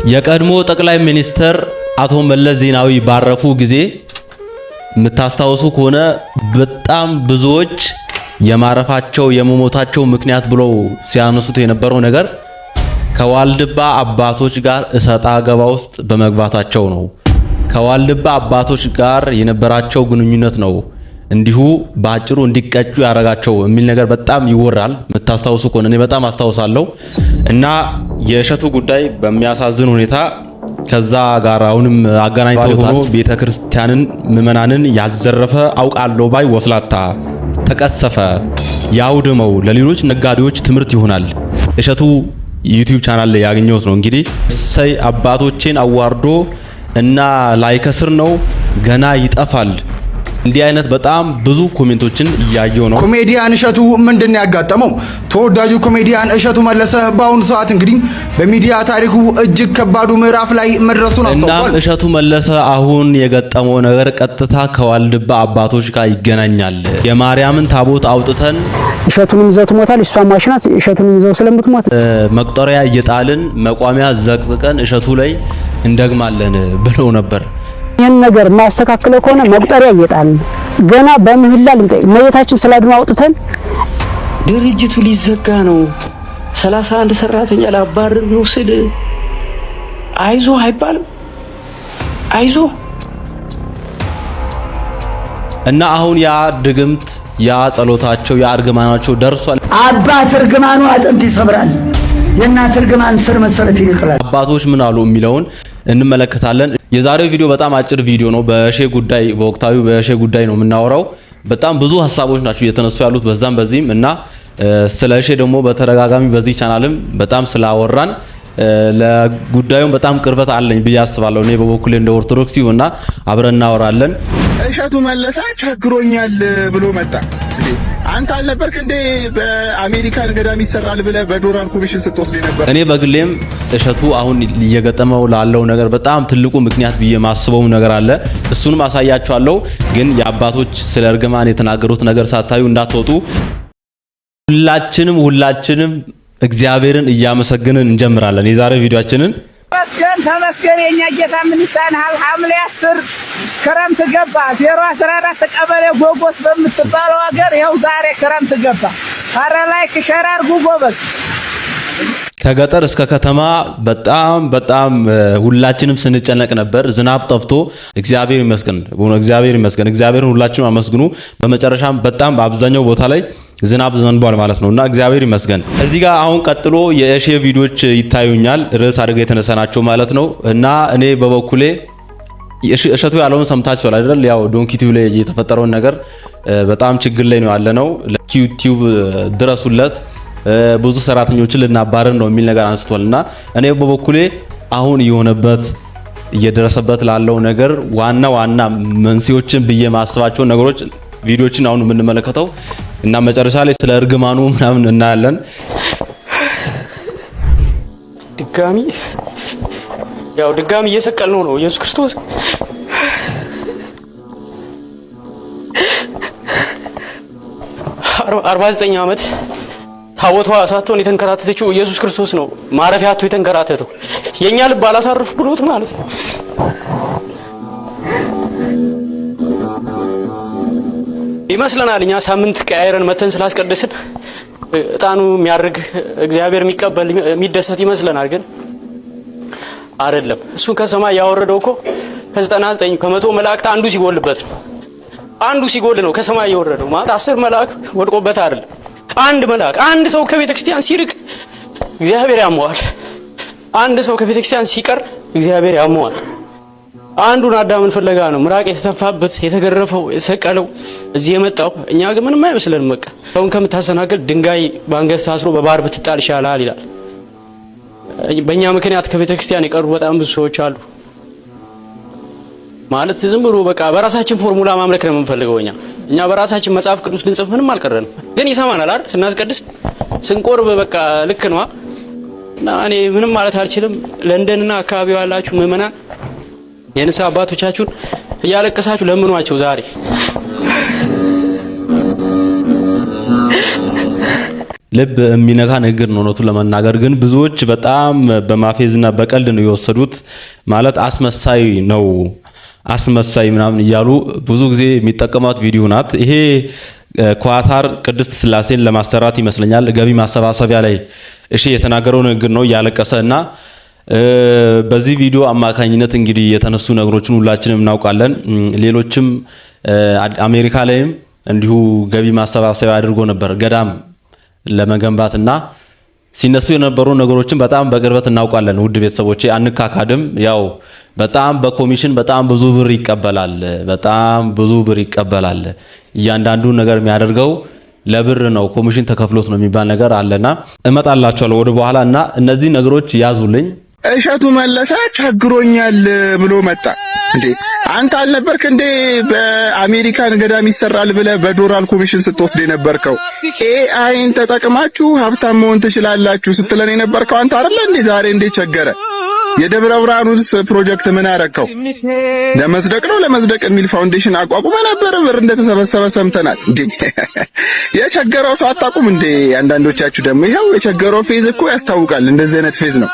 የቀድሞ ጠቅላይ ሚኒስትር አቶ መለስ ዜናዊ ባረፉ ጊዜ የምታስታውሱ ከሆነ በጣም ብዙዎች የማረፋቸው የመሞታቸው ምክንያት ብለው ሲያነሱት የነበረው ነገር ከዋልድባ አባቶች ጋር እሰጣ ገባ ውስጥ በመግባታቸው ነው። ከዋልድባ አባቶች ጋር የነበራቸው ግንኙነት ነው እንዲሁ ባጭሩ እንዲቀጩ ያረጋቸው የሚል ነገር በጣም ይወራል። የምታስታውሱ ከሆነ እኔ በጣም አስታውሳለሁ። እና የእሸቱ ጉዳይ በሚያሳዝን ሁኔታ ከዛ ጋር አሁንም አገናኝተው ሆኖ ቤተክርስቲያንን ምእመናንን ያዘረፈ አውቃለሁ ባይ ወስላታ ተቀሰፈ ያውድመው ለሌሎች ነጋዴዎች ትምህርት ይሆናል። እሸቱ ዩቲዩብ ቻናል ላይ ያገኘሁት ነው። እንግዲህ ሰይ አባቶቼን አዋርዶ እና ላይከስር ነው ገና ይጠፋል። እንዲህ አይነት በጣም ብዙ ኮሜንቶችን እያየው ነው። ኮሜዲያን እሸቱ ምንድነው ያጋጠመው? ተወዳጁ ኮሜዲያን እሸቱ መለሰ በአሁኑ ሰዓት እንግዲህ በሚዲያ ታሪኩ እጅግ ከባዱ ምዕራፍ ላይ መድረሱን አስታውቋል። እና እሸቱ መለሰ አሁን የገጠመው ነገር ቀጥታ ከዋልድባ አባቶች ጋር ይገናኛል። የማርያምን ታቦት አውጥተን እሸቱንም ይዘው ትሞታል፣ እሷ ማሽናት እሸቱንም ይዘው ስለምትሞት መቁጠሪያ እየጣልን መቋሚያ ዘቅዝቀን እሸቱ ላይ እንደግማለን ብለው ነበር። ይሄን ነገር ማስተካከለው ከሆነ መቁጠሪያ እየጣልን ገና በምህላ ልንጠይ መየታችን ስላድማ አውጥተን ድርጅቱ ሊዘጋ ነው 31 ሰራተኛ ላባረር ነው ስል አይዞ አይባልም። አይዞ እና አሁን ያ ድግምት ያ ጸሎታቸው ያ እርግማናቸው ደርሷል። አባት እርግማኑ አጥንት ይሰብራል፣ የእናት እርግማን ስር መሰረት ይነቅላል። አባቶች ምን አሉ የሚለውን እንመለከታለን። የዛሬው ቪዲዮ በጣም አጭር ቪዲዮ ነው። በእሼ ጉዳይ በወቅታዊ በእሼ ጉዳይ ነው የምናወራው። በጣም ብዙ ሐሳቦች ናቸው እየተነሱ ያሉት በዛም በዚህም እና ስለ እሼ ደግሞ በተደጋጋሚ በዚህ ቻናልም በጣም ስላወራን ለጉዳዩም በጣም ቅርበት አለኝ ብዬ አስባለሁ። እኔ በበኩሌ እንደ ኦርቶዶክስ ይሁንና አብረን እናወራለን። እሸቱ መለሰ ቸግሮኛል ብሎ መጣ። አንተ አልነበርክ እንዴ በአሜሪካን ገዳም ይሰራል ብለህ በዶላር ኮሚሽን ስትወስድ ነበር? እኔ በግሌም እሸቱ አሁን እየገጠመው ላለው ነገር በጣም ትልቁ ምክንያት ብዬ ማስበው ነገር አለ። እሱንም አሳያችኋለሁ። ግን የአባቶች ስለ እርግማን የተናገሩት ነገር ሳታዩ እንዳትወጡ። ሁላችንም እግዚአብሔርን እያመሰገንን እንጀምራለን የዛሬ ቪዲዮአችንን። ተመስገን የኛ ጌታ ምንስታን ሐምሌ 10 ክረምት ገባ 014 ቀበሌ ጎጎስ በምትባለው ሀገር ይኸው ዛሬ ክረምት ገባ። አረ ላይክ ሼር አድርጉ ጎበዝ። ከገጠር እስከ ከተማ በጣም ሁላችንም ስንጨነቅ ነበር። ዝናብ ጠፍቶ እግዚአብሔር ይመስገን። እግዚአብሔርን ሁላችንም አመስግኑ። በመጨረሻም በጣም በአብዛኛው ቦታ ላይ ዝናብ ዘንቧል ማለት ነውና እግዚአብሔር ይመስገን። እዚህ ጋር አሁን ቀጥሎ የእሼ ቪዲዮዎች ይታዩኛል ርዕስ አድርገው የተነሳናቸው ማለት ነው። እና እኔ በበኩሌ እሸቱ ያለውን ሰምታችኋል አይደል? ያው ዶንኪቲው ላይ የተፈጠረውን ነገር በጣም ችግር ላይ ነው ያለነው። ለዩቲዩብ ድረሱለት ብዙ ሰራተኞችን ልናባረር ነው የሚል ነገር አንስቷልና እኔ በበኩሌ አሁን የሆነበት እየደረሰበት ላለው ነገር ዋና መንስኤዎችን ብዬ ማስባቸው ነገሮች ቪዲዮችን አሁን የምንመለከተው እና መጨረሻ ላይ ስለ እርግማኑ ምናምን እናያለን። ድጋሚ እየሰቀልነው ነው ኢየሱስ ክርስቶስ። አርባ 49 ዓመት ታቦቷ ሳትሆን የተንከራተተችው ኢየሱስ ክርስቶስ ነው። ማረፊያ አጥቶ የተንከራተተው የኛ ልብ አላሳርፍ ብሎት ማለት ነው። ይመስለናል እኛ ሳምንት ቀያይረን መተን ስላስቀደስን እጣኑ የሚያርግ እግዚአብሔር የሚቀበል የሚደሰት ይመስለናል። ግን አይደለም። እሱን ከሰማይ ያወረደው እኮ ከ99 ከመቶ መላእክት አንዱ ሲጎልበት ነው። አንዱ ሲጎል ነው ከሰማይ ያወረደው ማለት 10 መላእክት ወድቆበት አይደለም። አንድ መልአክ አንድ ሰው ከቤተ ክርስቲያን ሲርቅ እግዚአብሔር ያመዋል። አንድ ሰው ከቤተ ክርስቲያን ሲቀር እግዚአብሔር ያመዋል። አንዱን አዳምን ፍለጋ ነው ምራቅ የተተፋበት የተገረፈው የተሰቀለው እዚህ የመጣው። እኛ ግን ምንም አይመስለንም። በቃ ሰውን ከምታሰናክል ድንጋይ ባንገት ታስሮ በባህር ብትጣል ይሻላል ይላል። በእኛ ምክንያት ከቤተ ክርስቲያን የቀሩ በጣም ብዙ ሰዎች አሉ። ማለት ዝም ብሎ በቃ በራሳችን ፎርሙላ ማምለክ ነው የምንፈልገው። እኛ በራሳችን መጽሐፍ ቅዱስ ልንጽፍ ምንም አልቀረንም። ግን ይሰማናል አይደል? ስናስቀድስ ስንቆርብ በቃ ልክ ነው። እና እኔ ምንም ማለት አልችልም። ለንደንና አካባቢው ያላችሁ ምእመናን የንስሐ አባቶቻችሁን እያለቀሳችሁ ለምኗቸው። ዛሬ ልብ የሚነካ ንግግር ነው እውነቱን ለመናገር ግን ብዙዎች በጣም በማፌዝና በቀልድ ነው የወሰዱት ማለት አስመሳይ ነው አስመሳይ ምናምን እያሉ ብዙ ጊዜ የሚጠቀሙት ቪዲዮ ናት ይሄ ኳታር ቅድስት ስላሴን ለማሰራት ይመስለኛል ገቢ ማሰባሰቢያ ላይ እሺ የተናገረው ንግግር ነው ያለቀሰና በዚህ ቪዲዮ አማካኝነት እንግዲህ የተነሱ ነገሮችን ሁላችንም እናውቃለን ሌሎችም አሜሪካ ላይም እንዲሁ ገቢ ማሰባሰቢያ አድርጎ ነበር ገዳም ለመገንባትና ሲነሱ የነበሩ ነገሮችን በጣም በቅርበት እናውቃለን ውድ ቤተሰቦቼ አንካካድም ያው በጣም በኮሚሽን በጣም ብዙ ብር ይቀበላል እያንዳንዱ ነገር የሚያደርገው ለብር ነው ኮሚሽን ተከፍሎት ነው የሚባል ነገር አለና እመጣላችኋለሁ ወደ በኋላና እነዚህ ነገሮች ያዙልኝ እሸቱ መለሰ ቸግሮኛል ብሎ መጣ እንዴ አንተ አልነበርክ እንዴ በአሜሪካን ገዳም ይሰራል ብለ በዶላር ኮሚሽን ስትወስድ የነበርከው ኤአይን ተጠቅማችሁ ሀብታም መሆን ትችላላችሁ ስትለን የነበርከው አንተ አይደል እንዴ ዛሬ እንዴ ቸገረ የደብረ ብርሃኑስ ፕሮጀክት ምን አረከው ለመዝደቅ የሚል ፋውንዴሽን አቋቁመ ነበር ብር እንደተሰበሰበ ሰምተናል እንዴ የቸገረው ሰው አጣቁም እንዴ አንዳንዶቻችሁ ደግሞ ይሄው የቸገረው ፌዝ እኮ ያስታውቃል እንደዚህ አይነት ፌዝ ነው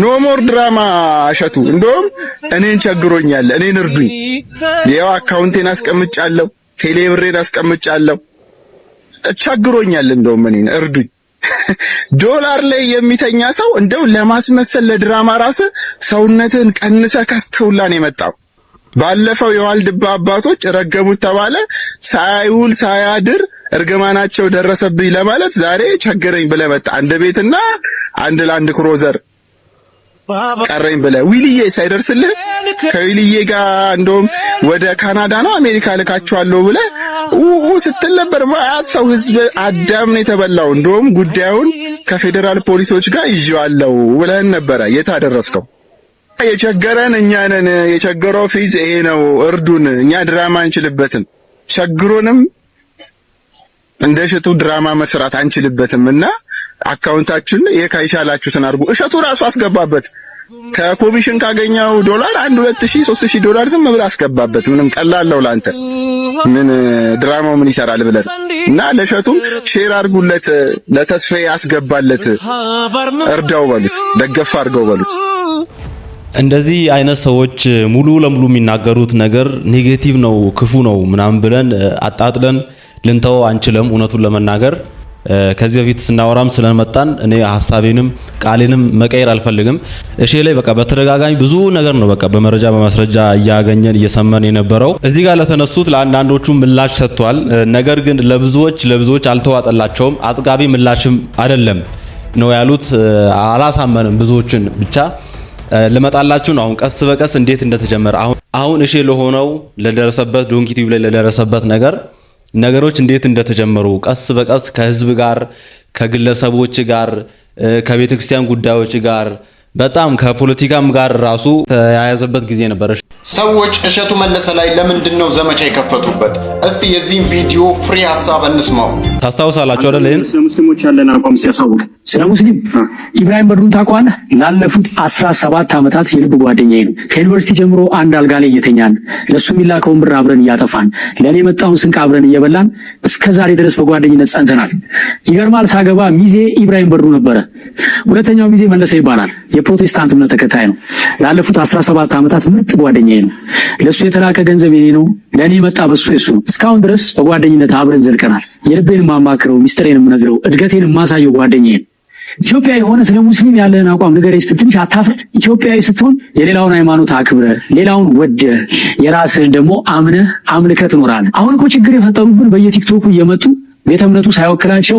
ኖ ሞር ድራማ እሸቱ እንደውም እኔን ቸግሮኛል እኔን እርዱኝ ያው አካውንቴን አስቀምጫለሁ ቴሌብሬን አስቀምጫለሁ ቸግሮኛል እንደውም እኔን እርዱኝ ዶላር ላይ የሚተኛ ሰው እንደው ለማስመሰል ለድራማ ራስ ሰውነትን ቀንሰ ከስተውላን የመጣው ባለፈው የዋልድባ አባቶች ረገሙት ተባለ ሳይውል ሳያድር እርግማናቸው ደረሰብኝ ለማለት ዛሬ ቸገረኝ ብለ መጣ አንድ ቤትና አንድ ላንድ ክሮዘር ቀረኝ ብለ ዊሊዬ ሳይደርስልህ ከዊሊዬ ጋር እንደውም ወደ ካናዳ ነው አሜሪካ ልካቸዋለሁ ብለ ስትል ነበር ማያት ሰው ህዝብ አዳም ነው የተበላው እንደውም ጉዳዩን ከፌደራል ፖሊሶች ጋር ይዤዋለሁ ብለህን ነበረ የታደረስከው የቸገረን እኛ ነን የቸገረው ፊዝ ይሄ ነው እርዱን እኛ ድራማ አንችልበትም ቸግሮንም እንደ እሸቱ ድራማ መስራት አንችልበትምና አካውንታችን የካይሻላችሁትን አድርጉ እሸቱ ራሱ አስገባበት ከኮሚሽን ካገኘው ዶላር 1-2000 $3000 ዝም ብለ አስገባበት ምንም ቀላለው ላንተ ምን ድራማው ምን ይሰራል ብለን እና ለሸቱ ሼር አድርጉለት ለተስፋዬ ያስገባለት እርዳው በሉት ደገፍ አድርገው በሉት እንደዚህ አይነት ሰዎች ሙሉ ለሙሉ የሚናገሩት ነገር ኔጌቲቭ ነው ክፉ ነው ምናምን ብለን አጣጥለን ልንተው አንችልም እውነቱን ለመናገር ከዚህ በፊት ስናወራም ስለመጣን እኔ ሐሳቤንም ቃሌንም መቀየር አልፈልግም እሺ ላይ በቃ በተደጋጋሚ ብዙ ነገር ነው በቃ በመረጃ በማስረጃ ያገኘን እየሰማን የነበረው እዚህ ጋር ለተነሱት ለአንዳንዶቹ ምላሽ ሰጥቷል ነገር ግን ለብዙዎች አልተዋጠላቸውም አጥጋቢ ምላሽም አይደለም ነው ያሉት አላሳመንም ብዙዎችን ብቻ ለመጣላችሁ ነው አሁን ቀስ በቀስ እንዴት እንደተጀመረ አሁን እሺ ለሆነው ለደረሰበት ዶንኪ ቲቪ ላይ ለደረሰበት ነገሮች እንዴት እንደተጀመሩ ቀስ በቀስ ከህዝብ ጋር ከግለሰቦች ጋር ከቤተክርስቲያን ጉዳዮች ጋር በጣም ከፖለቲካም ጋር ራሱ ተያያዘበት ጊዜ ነበር ሰዎች እሸቱ መለሰ ላይ ለምንድነው ዘመቻ የከፈቱበት እስቲ የዚህን ቪዲዮ ፍሪ ሐሳብ እንስማው ታስታውሳላችሁ አይደል ስለ ሙስሊሞች ያለን አቋም ሲያሳውቅ ስለ ሙስሊም ኢብራሂም በድሩን ታውቀዋለህ ላለፉት 17 ዓመታት የልብ ጓደኛዬ ነው ከዩኒቨርሲቲ ጀምሮ አንድ አልጋ ላይ እየተኛን ለሱ የሚላከውን ብር አብረን እያጠፋን ለኔ የመጣውን ስንቅ አብረን እየበላን እስከ ዛሬ ድረስ በጓደኝነት ጸንተናል ይገርማል ሳገባ ሚዜ ኢብራሂም በድሩ ነበረ ሁለተኛው ሚዜ መለሰ ይባላል የፕሮቴስታንት እምነት ተከታይ ነው ላለፉት 17 ዓመታት ምርጥ ጓደኛዬ ነው ለሱ የተላከ ገንዘብ የኔ ነው ለኔ መጣ በሱ የሱ እስካሁን ድረስ በጓደኝነት አብረን ዘልቀናል የልቤን ማማክረው ሚስጥሬን ምነግረው እድገቴን ማሳየው ጓደኛዬ ኢትዮጵያዊ ሆነ ስለ ሙስሊም ያለህን አቋም ንገረኝ ስትንሽ አታፍር ኢትዮጵያዊ ስትሆን የሌላውን ሃይማኖት አክብረ ሌላውን ወደ የራስህን ደግሞ አምልከህ ትኖራለህ አሁን እኮ ችግር የፈጠሩብን በየቲክቶኩ እየመጡ ቤተ እምነቱ ሳይወክላቸው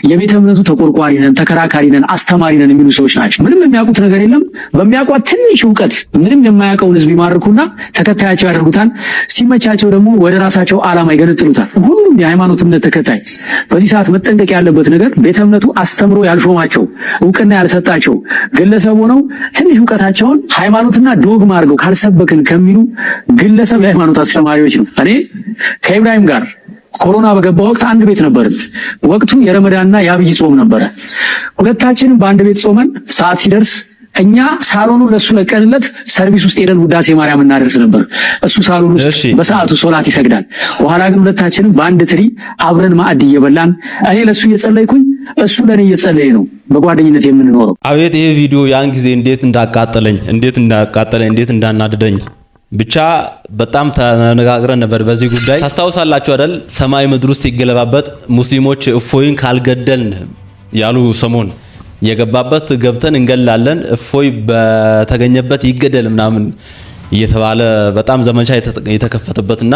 የቤተ እምነቱ ተቆርቋሪ ነን ተከራካሪ ነን አስተማሪ ነን የሚሉ ሰዎች ናቸው ምንም የሚያውቁት ነገር የለም በሚያውቁት ትንሽ ዕውቀት ምንም የማያውቀውን ህዝብ ይማርኩና ተከታያቸው ያደርጉታል ሲመቻቸው ደግሞ ወደ ራሳቸው ዓላማ ይገነጥሉታል ሁሉም የሃይማኖት እምነት ተከታይ በዚህ ሰዓት መጠንቀቅ ያለበት ነገር ቤተ እምነቱ አስተምሮ ያልሾማቸው ዕውቅና ያልሰጣቸው ግለሰብ ሆነው ትንሽ ዕውቀታቸውን ሃይማኖትና ዶግማ አድርገው ካልሰበክን ከሚሉ ግለሰብ የሃይማኖት አስተማሪዎች ነው እኔ ከኢብራሂም ጋር ኮሮና በገባ ወቅት አንድ ቤት ነበርን ወቅቱ የረመዳንና የአብይ ጾም ነበር ሁለታችንም በአንድ ቤት ጾመን ሰዓት ሲደርስ እኛ ሳሎኑ ለሱ ለቀንለት ሰርቪስ ውስጥ ሄደን ውዳሴ ማርያም እናደርስ ነበር እሱ ሳሎኑ ውስጥ በሰዓቱ ሶላት ይሰግዳል በኋላ ግን ሁለታችንም በአንድ ትሪ አብረን ማዕድ እየበላን እኔ ለሱ እየጸለይኩኝ እሱ ለኔ እየጸለየ ነው በጓደኝነት የምንኖረው። አቤት ይሄ ቪዲዮ ያን ጊዜ እንዴት እንዳናደደኝ ብቻ በጣም ተነጋግረን ነበር በዚህ ጉዳይ። ታስታውሳላችሁ አይደል? ሰማይ ምድር ውስጥ ሲገለባበት ሙስሊሞች እፎይን ካልገደልን ያሉ ሰሞን የገባበት ገብተን እንገላለን፣ እፎይ በተገኘበት ይገደል ምናምን እየተባለ በጣም ዘመቻ የተከፈተበትና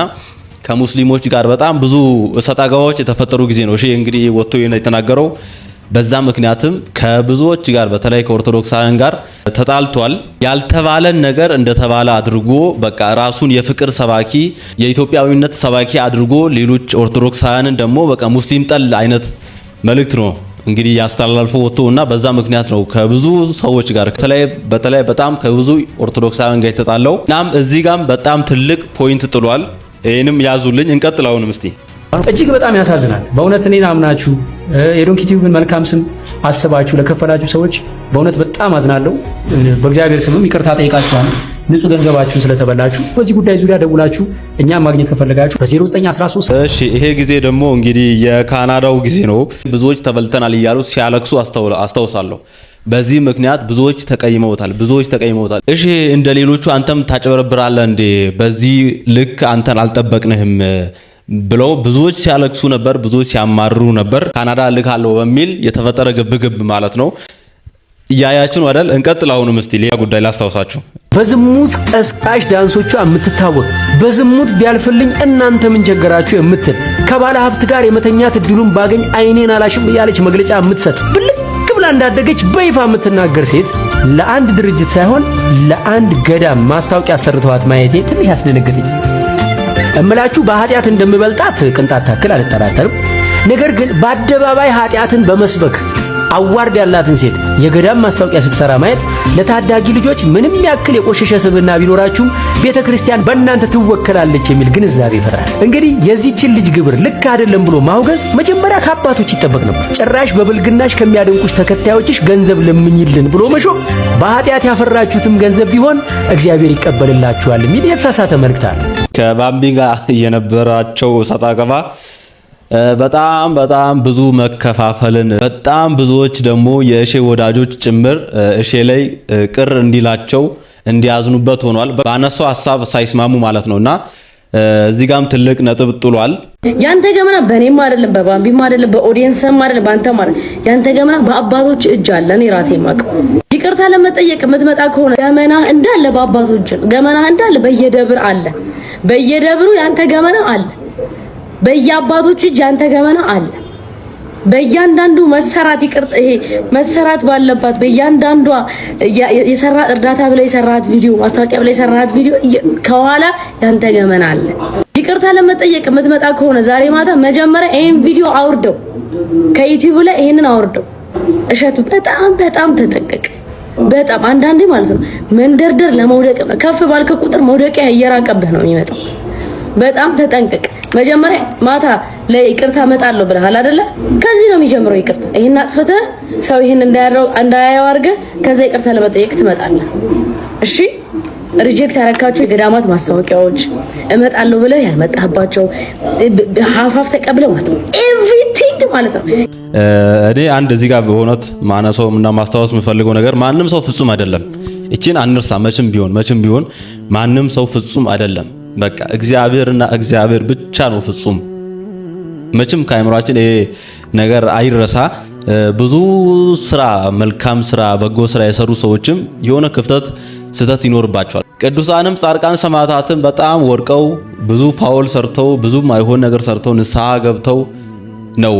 ከሙስሊሞች ጋር በጣም ብዙ እሰጣጋዎች የተፈጠሩ ጊዜ ነው። እሺ እንግዲህ ወጥቶ የተናገረው በዛ ምክንያትም ከብዙዎች ጋር በተለይ ከኦርቶዶክሳውያን ጋር ተጣልቷል። ያልተባለን ነገር እንደተባለ አድርጎ በቃ ራሱን የፍቅር ሰባኪ የኢትዮጵያዊነት ሰባኪ አድርጎ ሌሎች ኦርቶዶክሳውያንን ደግሞ በቃ ሙስሊም ጠል አይነት መልእክት ነው እንግዲህ ያስተላልፈው ወጥቶና በዛ ምክንያት ነው ከብዙ ሰዎች ጋር በተለይ በጣም ከብዙ ኦርቶዶክሳውያን ጋር የተጣለው። እናም እዚህ ጋርም በጣም ትልቅ ፖይንት ጥሏል። ይሄንም ያዙልኝ እንቀጥላውንም እስቲ። እጅግ በጣም ያሳዝናል በእውነት እኔን አምናችሁ የዶንኪ ቲዩብን መልካም ስም አስባችሁ ለከፈላችሁ ሰዎች በእውነት በጣም አዝናለሁ። በእግዚአብሔር ስምም ይቅርታ ጠይቃችኋለሁ ንጹህ ገንዘባችሁን ስለተበላችሁ። በዚህ ጉዳይ ዙሪያ ደውላችሁ እኛም ማግኘት ከፈለጋችሁ በ0913 እሺ። ይሄ ጊዜ ደግሞ እንግዲህ የካናዳው ጊዜ ነው። ብዙዎች ተበልተናል እያሉ ሲያለቅሱ አስታውሳለሁ። በዚህ ምክንያት ብዙዎች ተቀይመውታል። እሺ እንደ ሌሎቹ አንተም ታጨበረብራለህ እንዴ? በዚህ ልክ አንተን አልጠበቅንህም ብለው ብዙዎች ሲያለቅሱ ነበር፣ ብዙዎች ሲያማርሩ ነበር። ካናዳ ልካለው በሚል የተፈጠረ ግብግብ ማለት ነው። እያያችሁ ነው አይደል? እንቀጥላውንም እስቲ ሌላ ጉዳይ ላስታውሳችሁ። በዝሙት ቀስቃሽ ዳንሶቿ የምትታወቅ በዝሙት ቢያልፍልኝ እናንተ ምን ቸገራችሁ የምትል ከባለ ሀብት ጋር የመተኛት እድሉን ባገኝ አይኔን አላሽም ያለች መግለጫ የምትሰጥ ብልቅ ብላ እንዳደገች በይፋ የምትናገር ሴት ለአንድ ድርጅት ሳይሆን ለአንድ ገዳም ማስታወቂያ ሰርተዋት ማየቴ ትንሽ አስደነገጠኝ። እምላችሁ በኃጢአት እንደምበልጣት ቅንጣት ታክል አልጠራጠርም። ነገር ግን በአደባባይ ኃጢአትን በመስበክ አዋርድ ያላትን ሴት የገዳም ማስታወቂያ ስትሰራ ማየት ለታዳጊ ልጆች ምንም ያክል የቆሸሸ ስብዕና ቢኖራችሁም ቤተክርስቲያን በእናንተ ትወከላለች የሚል ግንዛቤ ይፈጥራል። እንግዲህ የዚህችን ልጅ ግብር ልክ አይደለም ብሎ ማውገዝ መጀመሪያ ከአባቶች ይጠበቅ ነበር። ጭራሽ በብልግናሽ ከሚያደንቁሽ ተከታዮችሽ ገንዘብ ለምኝልን ብሎ መሾም በኃጢአት ያፈራችሁትም ገንዘብ ቢሆን እግዚአብሔር ይቀበልላችኋል የሚል የተሳሳተ መልእክት አለ። ከባምቢ ጋር የነበራቸው ሰጣ ገባ በጣም ብዙ መከፋፈልን በጣም ብዙዎች ደግሞ የእሼ ወዳጆች ጭምር እሼ ላይ ቅር እንዲላቸው እንዲያዝኑበት ሆኗል። ባነሳው ሐሳብ ሳይስማሙ ማለት ነውና እዚህ ጋርም ትልቅ ነጥብ ጥሏል። ያንተ ገመና በኔም አይደለም በባምቢም አይደለም በኦዲየንስም አይደለም ባንተም አይደለም። ያንተ ገመና በአባቶች እጅ አለ። እኔ ራሴ ማቀው ይቅርታ ለመጠየቅ የምትመጣ ከሆነ ገመና እንዳለ በአባቶች ገመና እንዳለ በየደብር አለ። በየደብሩ ያንተ ገመና አለ። በየአባቶች እጅ ያንተ ገመና አለ። በእያንዳንዱ መሰራት ይቅርታ ይሄ መሰራት ባለባት በእያንዳንዷ የሰራ እርዳታ ብለ የሰራት ቪዲዮ ማስታወቂያ ብለ የሰራት ቪዲዮ ከኋላ ያንተ ገመና አለ። ይቅርታ ለመጠየቅ የምትመጣ ከሆነ ዛሬ ማታ መጀመሪያ ይሄን ቪዲዮ አውርደው ከዩቲዩብ ላይ ይሄንን አውርደው። እሸቱ በጣም ተጠንቀቅ። በጣም አንዳንዴ ማለት ነው መንደርደር ለመውደቅ ከፍ ባልከ ቁጥር መውደቂያ እየራቀብህ ነው የሚመጣው። በጣም ተጠንቀቅ። መጀመሪያ ማታ ለይቅርታ መጣለው ብለሃል አይደለ? ከዚህ ነው የሚጀምረው ይቅርታ። ይሄን አጥፍተህ ሰው ይሄን እንዳያየው አድርገህ ከዛ ይቅርታ ለመጠየቅ ትመጣለህ። እሺ ሪጀክት ያረካቸው የገዳማት ማስታወቂያዎች እመጣለሁ ብለህ ያልመጣህባቸው ሀፋፍ ተቀብለህ ማለት ነው ኤቭሪቲንግ ማለት ነው። እኔ አንድ እዚህ ጋር በሆነት ማነሳውና ማስታወስ የምፈልገው ነገር ማንም ሰው ፍጹም አይደለም። እቺን አንርሳ። መቼም ቢሆን ማንም ሰው ፍጹም አይደለም። በቃ እግዚአብሔርና እግዚአብሔር ብቻ ነው ፍጹም። መቼም ከአይምሯችን ይሄ ነገር አይረሳ። ብዙ ስራ፣ መልካም ስራ፣ በጎ ስራ የሰሩ ሰዎችም የሆነ ክፍተት ስህተት ይኖርባቸዋል። ቅዱሳንም ጻድቃን ሰማዕታትም በጣም ወድቀው ብዙ ፋውል ሰርተው ብዙ ማይሆን ነገር ሰርተው ንስሐ ገብተው ነው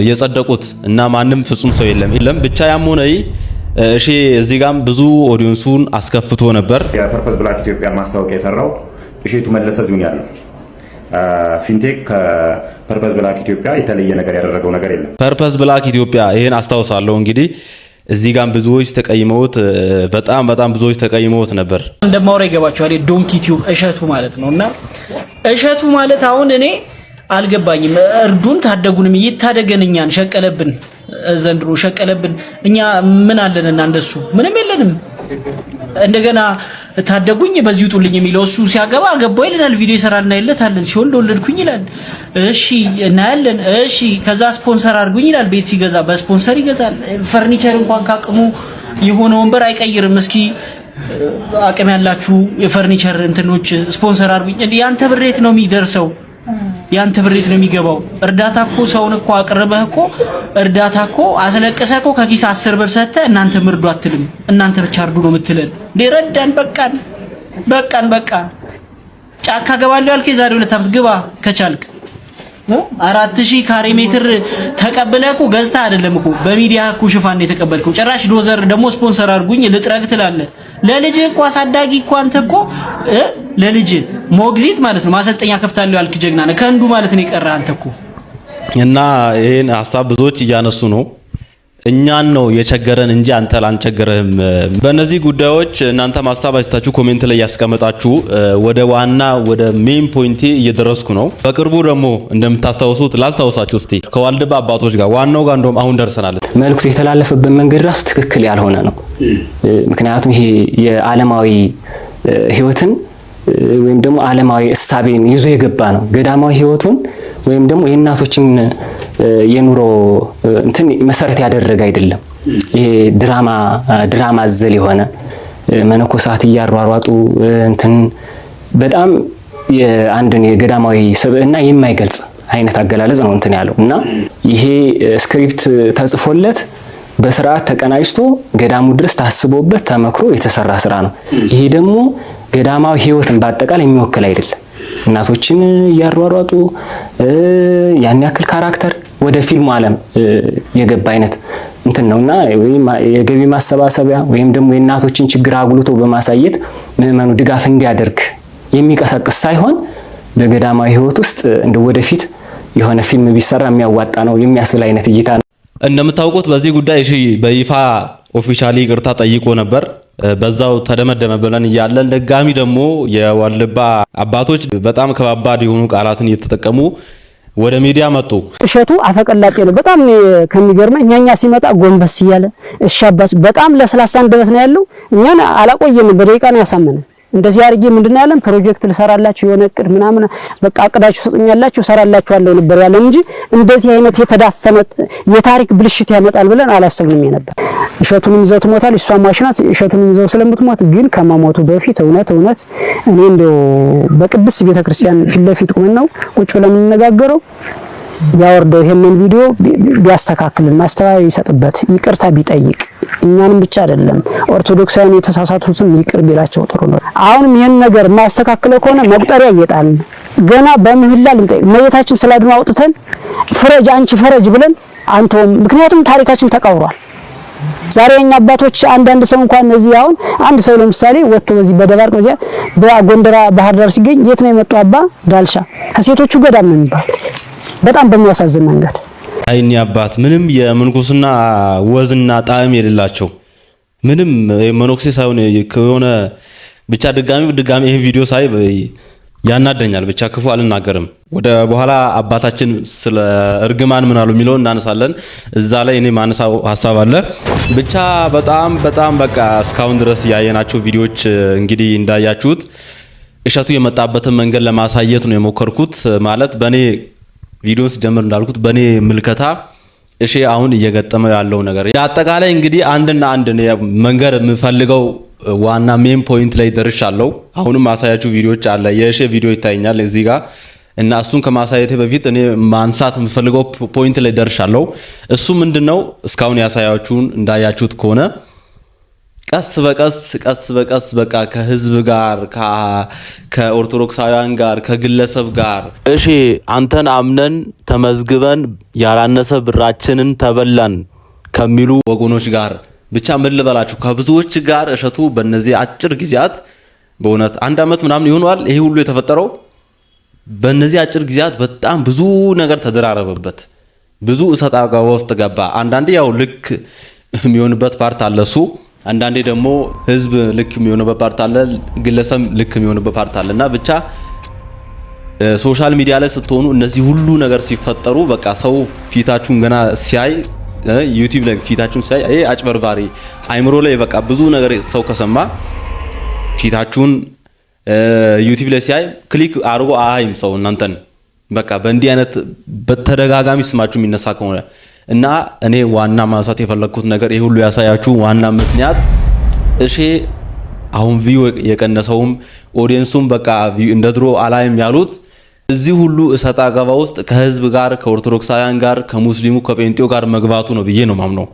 የጸደቁት እና ማንም ፍጹም ሰው የለም። ብቻ ያም ሆነ እሺ እዚህ ጋርም ብዙ ኦዲየንሱን አስከፍቶ ነበር። የፐርፐዝ ብላክ ኢትዮጵያ ማስታወቂያ የሰራው እሸቱ መለሰ ዙኛል ነው። ፊንቴክ ከፐርፐዝ ብላክ ኢትዮጵያ የተለየ ነገር ያደረገው ነገር የለም። ፐርፐዝ ብላክ ኢትዮጵያ ይሄን አስታውሳለሁ። እንግዲህ እዚህ ጋር ብዙዎች ተቀይመውት በጣም ብዙዎች ተቀይመውት ነበር። እንደማውራ ይገባችኋል። ዶንኪ ቲዩብ እሸቱ ማለት ነውና እሸቱ ማለት አሁን እኔ አልገባኝም። እርዱን ታደጉንም ይታደገን። እኛን ሸቀለብን፣ ዘንድሮ ሸቀለብን። እኛ ምን አለንና እንደሱ ምንም የለንም። እንደገና ታደጉኝ በዚህ ውጡልኝ የሚለው እሱ ሲያገባ አገባው ይለናል። ቪዲዮ ይሰራልና ይለታለን። ሲወልድ ወለድኩኝ ይላል። እሺ እናያለን። እሺ ከዛ ስፖንሰር አድርጉኝ ይላል። ቤት ሲገዛ በስፖንሰር ይገዛል። ፈርኒቸር እንኳን ካቅሙ የሆነ ወንበር አይቀይርም። እስኪ አቅም ያላችሁ የፈርኒቸር እንትኖች ስፖንሰር አድርጉኝ። ያንተ ብሬት ነው የሚደርሰው፣ ያንተ ብሬት ነው የሚገባው። እርዳታ እኮ ሰውን እኮ አቅርበህ እኮ እርዳታ እኮ አስለቀሰህ እኮ ከኪስ 10 ብር ሰጥተህ እናንተ ምርዱ አትልም። እናንተ ብቻ እርዱ ነው የምትለን። ረዳን በቃ ጫካ ገባለሁ ያልከኝ ዛሬ 2 ዓመት ግባ ከቻልክ 4000 ካሬ ሜትር ተቀበለህ እኮ ገዝተህ አይደለም እኮ በሚዲያ እኮ ሽፋን የተቀበልከው። ጭራሽ ዶዘር ደግሞ ስፖንሰር አድርጉኝ ልጥረግ ትላለህ። ለልጅ እኮ አሳዳጊ እኮ አንተ እኮ ለልጅ ሞግዚት ማለት ነው ማሰልጠኛ ከፍታለሁ ያልክ ጀግና ነህ። ከንዱ ማለት ነው የቀረህ አንተ እኮ። እና ይሄን ሐሳብ ብዙዎች እያነሱ ነው። እኛን ነው የቸገረን እንጂ አንተ ላንቸገረህም። በእነዚህ ጉዳዮች እናንተ ሐሳብ አስተያየታችሁ ኮሜንት ላይ ያስቀምጣችሁ። ወደ ሜን ፖይንቴ እየደረስኩ ነው። በቅርቡ ደግሞ እንደምታስታውሱት ላስታውሳችሁ እስቲ ከዋልድባ አባቶች ጋር ዋናው ጋር እንደውም አሁን ደርሰናል። መልእክቱ የተላለፈበት መንገድ ራሱ ትክክል ያልሆነ ነው። ምክንያቱም ይሄ የዓለማዊ ህይወትን ወይም ደግሞ ዓለማዊ እሳቤን ይዞ የገባ ነው። ገዳማዊ ህይወቱን ወይም ደግሞ የእናቶችን የኑሮ እንትን መሰረት ያደረገ አይደለም። ይሄ ድራማ አዘል የሆነ መነኮሳት እያሯሯጡ እንትን በጣም የአንድን የገዳማዊ ስብዕና የማይገልጽ አይነት አገላለጽ ነው እንትን ያለው እና ይሄ ስክሪፕት ተጽፎለት በስርዓት ተቀናጅቶ ገዳሙ ድረስ ታስቦበት ተመክሮ የተሰራ ስራ ነው። ይሄ ደግሞ ገዳማዊ ህይወትን በአጠቃላይ የሚወክል አይደለም። እናቶችን እያሯሯጡ ያን ያክል ካራክተር ወደ ፊልሙ ዓለም የገባ አይነት እንትን ነውና የገቢ ማሰባሰቢያ ወይም ደግሞ የእናቶችን ችግር አጉልቶ በማሳየት ምዕመኑ ድጋፍ እንዲያደርግ የሚቀሰቅስ ሳይሆን በገዳማዊ ህይወት ውስጥ እንደ ወደፊት የሆነ ፊልም ቢሰራ የሚያዋጣ ነው የሚያስብል አይነት እይታ ነው። እንደምታውቁት በዚህ ጉዳይ እሺ በይፋ ኦፊሻሊ ይቅርታ ጠይቆ ነበር። በዛው ተደመደመ ብለን እያለን ደጋሚ ደግሞ የዋልድባ አባቶች በጣም ከባባድ የሆኑ ቃላትን እየተጠቀሙ ወደ ሚዲያ መጡ። እሸቱ አፈቀላጤ ነው። በጣም ከሚገርመኝ እኛኛ ሲመጣ ጎንበስ እያለ እሺ አባቱ በጣም ለስላሳ አንደበት ነው ያለው። እኛን አላቆየንም፣ በደቂቃ ነው ያሳመነን። እንደዚህ አርጌ ምንድነው ያለን ፕሮጀክት ልሰራላችሁ የሆነ እቅድ ምናምን በቃ አቅዳችሁ ሰጡኛላችሁ ሰራላችኋለሁ ነበር ያለን እንጂ እንደዚህ አይነት የተዳፈነ የታሪክ ብልሽት ያመጣል ብለን አላሰብንም ነበር። እሸቱንም ይዘው ትሞታል፣ እሷም ማሽናት እሸቱንም ይዘው ስለምትሞት ግን ከመሞቱ በፊት እውነት እኔ እንደው በቅድስት ቤተክርስቲያን ፊት ለፊት ቁመን ነው ቁጭ ብለን የምንነጋገረው ያወርደው ይሄንን ቪዲዮ ቢያስተካክልን ማስተዋይ ይሰጥበት ይቅርታ ቢጠይቅ እኛንም ብቻ አይደለም ኦርቶዶክሳውያን የተሳሳቱትን ይቅር ቢላቸው ጥሩ ነው። አሁንም ይሄን ነገር ማስተካከለው ከሆነ መቁጠሪያ እየጣልን ገና በምህላ ልንጠይቅ መየታችን ስላድኖ አውጥተን ፍረጅ አንቺ ፍረጅ ብለን አንተውም። ምክንያቱም ታሪካችን ተቀብሯል። ዛሬ እኛ አባቶች አንዳንድ ሰው እንኳን እዚህ አሁን አንድ ሰው ለምሳሌ ወጥቶ በዚህ በደባርቅ በዚያ በጎንደራ ባህር ዳር ሲገኝ የት ነው የመጣው አባ ዳልሻ ከሴቶቹ ገዳም ነው የሚባል በጣም በሚያሳዝን መንገድ አይኒ አባት ምንም የምንኩስና ወዝና ጣዕም የሌላቸው ምንም መኖክሴ ሳይሆን ከሆነ ብቻ ድጋሚ ይሄን ቪዲዮ ሳይ ያናደኛል። ብቻ ክፉ አልናገርም። ወደ በኋላ አባታችን ስለ እርግማን ምን አሉ የሚለው እናነሳለን። እዛ ላይ እኔ ማነሳው ሐሳብ አለ። ብቻ በጣም በቃ እስካሁን ድረስ ያየናቸው ቪዲዮዎች እንግዲህ እንዳያችሁት እሸቱ የመጣበትን መንገድ ለማሳየት ነው የሞከርኩት። ማለት በኔ ቪዲዮን ሲጀምር እንዳልኩት በኔ ምልከታ እሺ አሁን እየገጠመው ያለው ነገር አጠቃላይ እንግዲህ አንድና አንድ መንገር የምፈልገው ዋና ሜን ፖይንት ላይ ደርሻለሁ። አሁንም ማሳያችሁ ቪዲዮዎች አለ። የእሺ ቪዲዮ ይታየኛል እዚህ ጋር እና እሱን ከማሳየቴ በፊት እኔ ማንሳት የምፈልገው ፖይንት ላይ ደርሻለሁ። እሱ ምንድነው እስካሁን ያሳያችሁን እንዳያችሁት ከሆነ ቀስ በቀስ በቃ ከህዝብ ጋር ከኦርቶዶክሳውያን ጋር ከግለሰብ ጋር እሺ አንተን አምነን ተመዝግበን ያላነሰ ብራችንን ተበላን ከሚሉ ወገኖች ጋር ብቻ ምን ልበላችሁ ከብዙዎች ጋር እሸቱ በእነዚህ አጭር ጊዜያት በእውነት 1 ዓመት ምናምን ይሆናል ይሄ ሁሉ የተፈጠረው። በእነዚህ አጭር ጊዜያት በጣም ብዙ ነገር ተደራረበበት፣ ብዙ እሰጣ ውስጥ ገባ። አንዳንዴ ያው ልክ የሚሆንበት ፓርት አለ እሱ፣ አንዳንዴ ደግሞ ህዝብ ልክ የሚሆንበት ፓርት አለ፣ ግለሰብ ልክ የሚሆንበት ፓርት አለና ብቻ ሶሻል ሚዲያ ላይ ስትሆኑ እነዚህ ሁሉ ነገር ሲፈጠሩ በቃ ሰው ፊታችሁን ገና ሲያይ ዩቲዩብ ላይ ፊታችሁን ሲያይ አጭበርባሪ አይምሮ ላይ በቃ ብዙ ነገር ሰው ከሰማ ፊታችሁን ዩቲዩብ ላይ ሲያይ ክሊክ አድርጎ አያይም ሰው እናንተን በቃ በእንዲህ አይነት በተደጋጋሚ ስማችሁ የሚነሳ ከሆነ እና እኔ ዋና ማንሳት የፈለኩት ነገር ይሄ ሁሉ ያሳያችሁ ዋና ምክንያት እሺ አሁን ቪው የቀነሰውም ኦዲየንሱም በቃ እንደ ድሮ አላይም ያሉት እዚህ ሁሉ እሰጣ ገባ ውስጥ ከህዝብ ጋር ከኦርቶዶክሳውያን ጋር ከሙስሊሙ ከጴንጤው ጋር መግባቱ ነው ብዬ ነው ማምነው።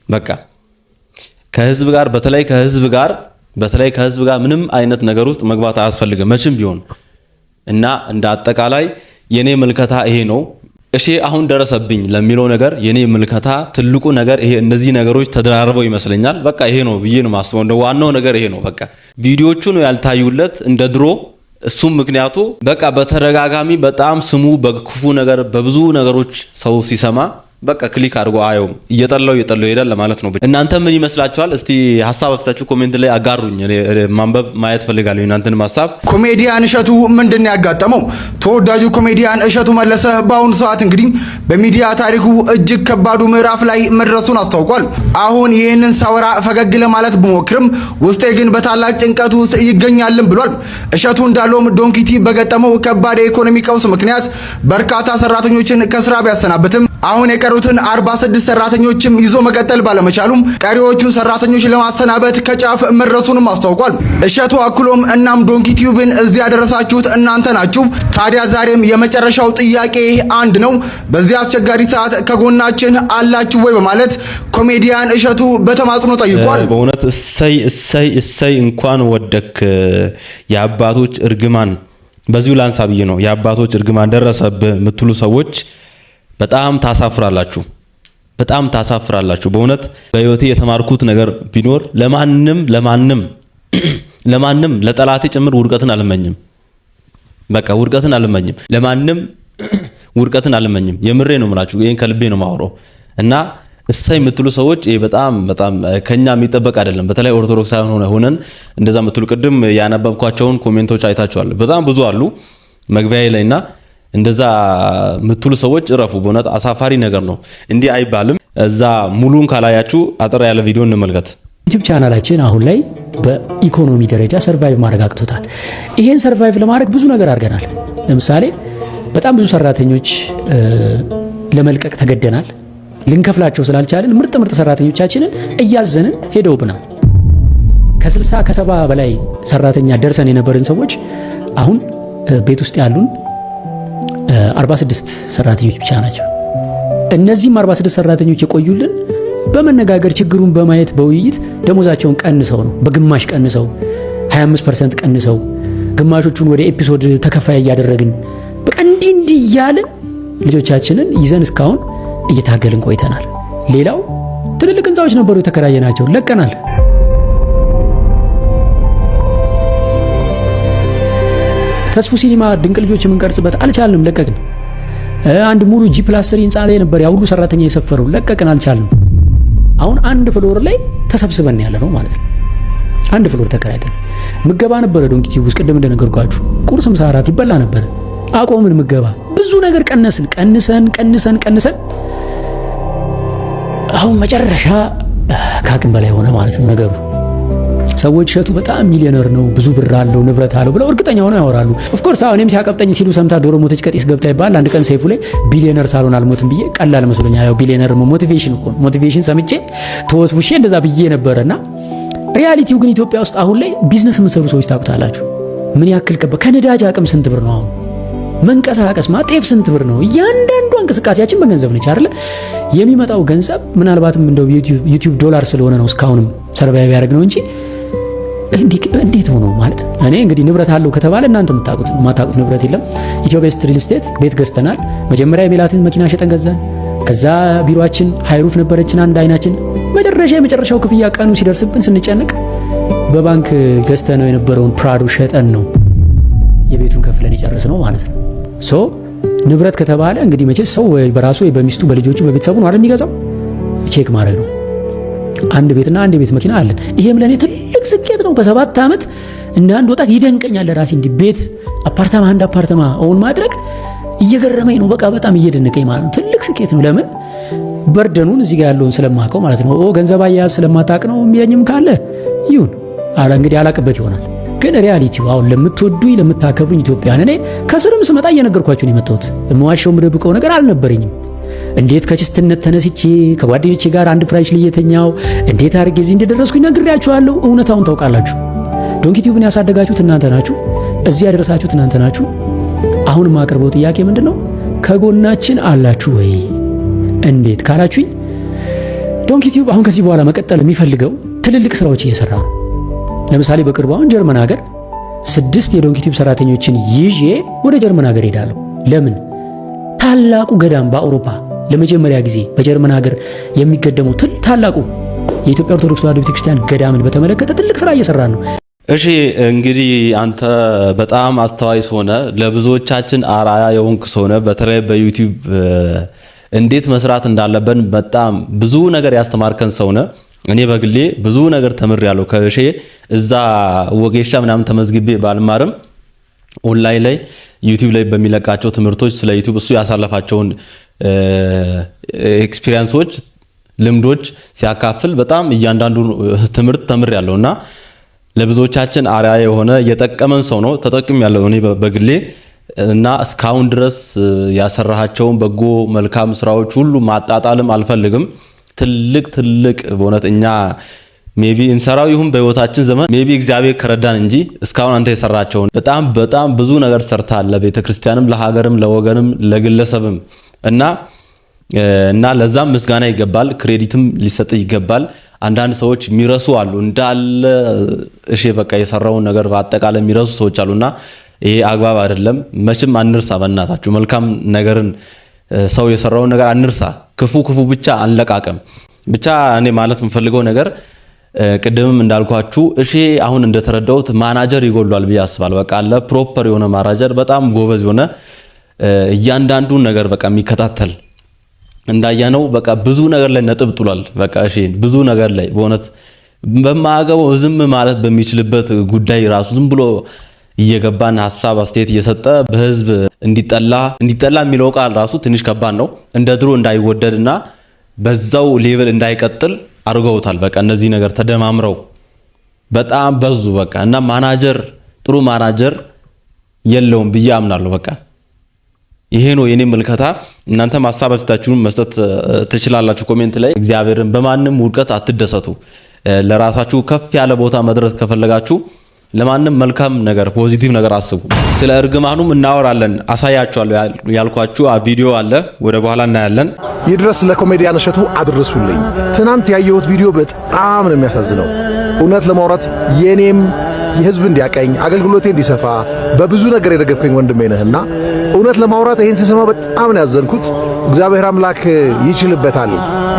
በቃ ከህዝብ ጋር በተለይ ከህዝብ ጋር ምንም አይነት ነገር ውስጥ መግባት አያስፈልግም መቼም ቢሆን እና እንደ አጠቃላይ የኔ ምልከታ ይሄ ነው። እሺ አሁን ደረሰብኝ ለሚለው ነገር የኔ ምልከታ ትልቁ ነገር ይሄ እነዚህ ነገሮች ተደራርበው ይመስለኛል። በቃ ይሄ ነው ብዬ ነው ማስበው። እንደ ዋናው ነገር ይሄ ነው። በቃ ቪዲዮቹ ነው ያልታዩለት እንደ ድሮ። እሱም ምክንያቱ በቃ በተደጋጋሚ በጣም ስሙ በክፉ ነገር በብዙ ነገሮች ሰው ሲሰማ በቃ ክሊክ አድርጎ አየው እየጠላው ይሄዳል ለማለት ነው። እናንተ ምን ይመስላችኋል? እስቲ ሐሳብ አስተያየታችሁ ኮሜንት ላይ አጋሩኝ። ማንበብ ማየት ፈልጋለሁ እናንተን ሐሳብ። ኮሜዲያን እሸቱ ምንድነው ያጋጠመው? ተወዳጁ ኮሜዲያን እሸቱ መለሰ በአሁኑ ሰዓት እንግዲህ በሚዲያ ታሪኩ እጅግ ከባዱ ምዕራፍ ላይ መድረሱን አስታውቋል። አሁን ይህንን ሳወራ ፈገግ ለማለት ብሞክርም ውስጤ ግን በታላቅ ጭንቀት ውስጥ ይገኛልን ብሏል። እሸቱ እንዳለውም ዶንኪቲ በገጠመው ከባድ የኢኮኖሚ ቀውስ ምክንያት በርካታ ሰራተኞችን ከስራ ቢያሰናብትም አሁን የቀሩትን 46 ሰራተኞችም ይዞ መቀጠል ባለመቻሉም ቀሪዎቹ ሰራተኞች ለማሰናበት ከጫፍ መድረሱንም አስታውቋል። እሸቱ አክሎም እናም ዶንኪቲዩብን እዚህ ያደረሳችሁት እናንተ ናችሁ። ታዲያ ዛሬም የመጨረሻው ጥያቄ አንድ ነው። በዚህ አስቸጋሪ ሰዓት ከጎናችን አላችሁ ወይ በማለት ኮሜዲያን እሸቱ በተማጽኖ ጠይቋል። በእውነት እሰይ እንኳን ወደክ የአባቶች እርግማን በዚሁ ላንሳ ብዬ ነው። የአባቶች እርግማን ደረሰብህ የምትሉ ሰዎች በጣም ታሳፍራላችሁ። በእውነት በህይወቴ የተማርኩት ነገር ቢኖር ለማንም ለጠላቴ ጭምር ውድቀትን አልመኝም። በቃ ውድቀትን አልመኝም፣ ለማንም ውድቀትን አልመኝም። የምሬ ነው የምላችሁ፣ ይሄን ከልቤ ነው ማወራው እና እሰይ የምትሉ ሰዎች ይሄ በጣም ከኛ የሚጠበቅ አይደለም። በተለይ ኦርቶዶክሳውያን ሆነን እንደዛ የምትሉ ቅድም ያነበብኳቸውን ኮሜንቶች አይታችኋል። በጣም ብዙ አሉ መግቢያዬ ላይና እንደዛ ምትሉ ሰዎች እረፉ። በእውነት አሳፋሪ ነገር ነው። እንዲህ አይባልም። እዛ ሙሉን ካላያችሁ አጠር ያለ ቪዲዮ እንመልከት። ዩቲዩብ ቻናላችን አሁን ላይ በኢኮኖሚ ደረጃ ሰርቫይቭ ማድረግ አቅቶታል። ይሄን ሰርቫይቭ ለማድረግ ብዙ ነገር አድርገናል። ለምሳሌ በጣም ብዙ ሰራተኞች ለመልቀቅ ተገደናል። ልንከፍላቸው ስላልቻለን ምርጥ ሰራተኞቻችንን እያዘንን ሄደውብናል። ከ60 ከ70 በላይ ሰራተኛ ደርሰን የነበርን ሰዎች አሁን ቤት ውስጥ ያሉን 46 ሰራተኞች ብቻ ናቸው። እነዚህም 46 ሰራተኞች የቆዩልን በመነጋገር ችግሩን በማየት በውይይት ደሞዛቸውን ቀንሰው ነው። በግማሽ ቀንሰው 25% ቀንሰው ግማሾቹን ወደ ኤፒሶድ ተከፋይ እያደረግን በቃ እንዲህ እያልን ልጆቻችንን ይዘን እስካሁን እየታገልን ቆይተናል። ሌላው ትልልቅ ህንፃዎች ነበሩ የተከራየናቸው ለቀናል። ተስፉ ሲኒማ ድንቅ ልጆች የምንቀርጽበት አልቻልንም፣ ለቀቅን። አንድ ሙሉ G+3 ህንፃ ላይ ነበር ያ ሁሉ ሰራተኛ የሰፈረው፣ ለቀቅን፣ አልቻልንም። አሁን አንድ ፍሎር ላይ ተሰብስበን ያለ ነው ማለት ነው። አንድ ፍሎር ተከራይተን ምገባ ነበረ ዶንኪቲዩብ ውስጥ ቅድም እንደነገርኳችሁ ቁርስ፣ ምሳ፣ እራት ይበላ ነበር። አቆምን ምገባ። ብዙ ነገር ቀንሰን አሁን መጨረሻ ከአቅም በላይ ሆነ ማለት ነው ነገሩ። ሰዎች እሸቱ በጣም ሚሊዮነር ነው፣ ብዙ ብር አለው፣ ንብረት አለው ብለው እርግጠኛ ሆነው ያወራሉ። ኦፍ ኮርስ እኔም ሲያቀብጠኝ ሲሉ ሰምታ ዶሮ ሞተች ቀጢስ ገብታ ይባል። አንድ ቀን ሰይፉ ላይ ቢሊዮነር ሳልሆን አልሞትም ብዬ ቀላል መስሎኛ። ያው ቢሊዮነር ሞቲቬሽን እኮ ሞቲቬሽን ሰምቼ ተወስውሼ እንደዛ ብዬ ነበርና ሪያሊቲው ግን ኢትዮጵያ ውስጥ አሁን ላይ ቢዝነስ የምትሰሩ ሰዎች ታውቁታላችሁ ምን ያክል ከነዳጅ አቅም ስንት ብር ነው አሁን መንቀሳቀስ ጤፍ ስንት ብር ነው? እያንዳንዱ እንቅስቃሴያችን በገንዘብ ነች አይደል? የሚመጣው ገንዘብ ምናልባትም እንደው ዩቲዩብ ዶላር ስለሆነ ነው እስካሁንም ሰርቫይቭ ያደርግ ነው እንጂ እንዴት ሆኖ ማለት እኔ እንግዲህ ንብረት አለው ከተባለ እናንተ የምታውቁት ነው። የማታውቁት ንብረት የለም። ኢትዮጵያ ሪል ስቴት ቤት ገዝተናል። መጀመሪያ የቤላትን መኪና ሸጠን ገዛን። ከዛ ቢሮአችን ሃይሩፍ ነበረችን አንድ አይናችን። የመጨረሻው ክፍያ ቀኑ ሲደርስብን ስንጨነቅ በባንክ ገዝተነው የነበረውን ፕራዶ ሸጠን ነው የቤቱን ከፍለን የጨረስ ነው ማለት ነው። ሶ ንብረት ከተባለ እንግዲህ መቼ ሰው ወይ በራሱ ወይ በሚስቱ በልጆቹ በቤተሰቡ ነው አይደል የሚገዛው። ቼክ ማድረግ ነው። አንድ ቤትና አንድ ቤት መኪና አለን። ይሄም ለኔ ትልቅ ስኬት ነው። በ7 ዓመት እንደ አንድ ወጣት ይደንቀኛል ለራሴ እንዲህ ቤት አንድ አፓርታማ ኦን ማድረግ እየገረመኝ ነው። በቃ በጣም እየደነቀኝ ማለት ነው። ትልቅ ስኬት ነው። ለምን በርደኑን እዚህ ጋር ያለውን ስለማውቀው ማለት ነው። ገንዘብ አያያዝ ስለማታውቅ ነው የሚለኝም ካለ ይሁን እንግዲህ አላቅበት ይሆናል። ግን ሪያሊቲው አሁን ለምትወዱኝ ለምታከብሩኝ ኢትዮጵያን እኔ ከስርም ስመጣ እየነገርኳችሁ ነው የመጣሁት። የምዋሸው የምደብቀው ነገር አልነበረኝም። እንዴት ከችስትነት ተነስቼ ከጓደኞቼ ጋር አንድ ፍራሽ ላይ የተኛው እንዴት አድርጌ እዚህ እንደደረስኩኝ ነግሬያችኋለሁ። እውነታውን ታውቃላችሁ። ዶንኪ ቲዩብን ያሳደጋችሁት እናንተ ናችሁ። እዚህ ያደረሳችሁት እናንተ ናችሁ። አሁን የማቀርበው ጥያቄ ምንድነው? ከጎናችን አላችሁ ወይ? እንዴት ካላችሁኝ ዶንኪ ቲዩብ አሁን ከዚህ በኋላ መቀጠል የሚፈልገው ትልልቅ ስራዎች እየሰራ ነው። ለምሳሌ በቅርቡ አሁን ጀርመን ሀገር 6 የዶንኪ ቲዩብ ሰራተኞችን ይዤ ወደ ጀርመን ሀገር ሄዳለሁ። ለምን? ታላቁ ገዳም በአውሮፓ ለመጀመሪያ ጊዜ በጀርመን ሀገር የሚገደመው ታላቁ የኢትዮጵያ ኦርቶዶክስ ተዋሕዶ ቤተክርስቲያን ገዳምን በተመለከተ ትልቅ ስራ እየሰራ ነው። እሺ እንግዲህ አንተ በጣም አስተዋይ ሆነ ለብዙዎቻችን አራያ የሆንክ ሰው ነህ። በተለይ በዩቲዩብ እንዴት መስራት እንዳለብን በጣም ብዙ ነገር ያስተማርከን ሰው ነህ። እኔ በግሌ ብዙ ነገር ተምሬያለሁ ከእሺ እዛ ወጌሻ ምናምን ተመዝግቤ ባልማርም ኦንላይን ላይ ዩቲዩብ ላይ በሚለቃቸው ትምህርቶች ስለ ዩቲዩብ እሱ ያሳለፋቸውን ኤክስፒሪየንሶች ልምዶች ሲያካፍል በጣም እያንዳንዱ ትምህርት ተምሬያለሁና ለብዙዎቻችን አርአያ የሆነ የጠቀመን ሰው ነው። ተጠቅም ያለው እኔ በግሌ እና እስካሁን ድረስ ያሰራሃቸውን በጎ መልካም ስራዎች ሁሉ ማጣጣልም አልፈልግም። ትልቅ በእውነት እኛ ሜቢ እንሰራው ይሁን በህይወታችን ዘመን ሜቢ እግዚአብሔር ከረዳን እንጂ እስካሁን አንተ የሰራቸውን በጣም ብዙ ነገር ሰርታል። ለቤተክርስቲያንም፣ ለሀገርም፣ ለወገንም፣ ለግለሰብም እና ለዛም ምስጋና ይገባል፣ ክሬዲትም ሊሰጥ ይገባል። አንዳንድ ሰዎች የሚረሱ አሉ እንዳለ እሺ በቃ የሰራውን ነገር በአጠቃላይ የሚረሱ ሰዎች አሉና ይሄ አግባብ አይደለም። መቼም አንርሳ፣ በእናታችሁ መልካም ነገርን ሰው የሰራውን ነገር አንርሳ። ክፉ ብቻ አንለቃቀም። ብቻ እኔ ማለት የምፈልገው ነገር ቅድምም እንዳልኳችሁ እሺ አሁን እንደተረዳሁት ማናጀር ይጎሏል ብዬ አስባለሁ። በቃ አለ ፕሮፐር የሆነ ማናጀር በጣም ጎበዝ የሆነ እያንዳንዱን ነገር በቃ የሚከታተል እንዳያነው በቃ ብዙ ነገር ላይ ነጥብ ጥሏል። በቃ እሺ ብዙ ነገር ላይ በእውነት በማያገባው ዝም ማለት በሚችልበት ጉዳይ ራሱ ዝም ብሎ እየገባን ሐሳብ አስተያየት እየሰጠ በህዝብ እንዲጠላ የሚለው ቃል ራሱ ትንሽ ከባድ ነው። እንደ ድሮ እንዳይወደድና በዛው ሌቭል እንዳይቀጥል አድርገውታል። በቃ እነዚህ ነገር ተደማምረው በጣም በዙ። በቃ እና ማናጀር ጥሩ ማናጀር የለውም ብዬ አምናለሁ። በቃ ይሄ ነው የኔ መልከታ። እናንተ ሐሳብ አስተያየታችሁን መስጠት ትችላላችሁ ኮሜንት ላይ። እግዚአብሔርን በማንም ውድቀት አትደሰቱ። ለራሳችሁ ከፍ ያለ ቦታ መድረስ ከፈለጋችሁ ለማንም መልካም ነገር ፖዚቲቭ ነገር አስቡ። ስለ እርግማኑም እናወራለን፣ አሳያችኋለሁ ያልኳችሁ ቪዲዮ አለ፣ ወደ በኋላ እናያለን። ይድረስ ለኮሜዲያን እሸቱ አድርሱልኝ። ትናንት ያየሁት ቪዲዮ በጣም ነው የሚያሳዝነው። እውነት ለማውራት የኔም የህዝብ እንዲያቀኝ አገልግሎቴ እንዲሰፋ በብዙ ነገር የደገፍከኝ ወንድሜ ነህና እውነት ለማውራት ይሄን ስሰማ በጣም ነው ያዘንኩት። እግዚአብሔር አምላክ ይችልበታል፣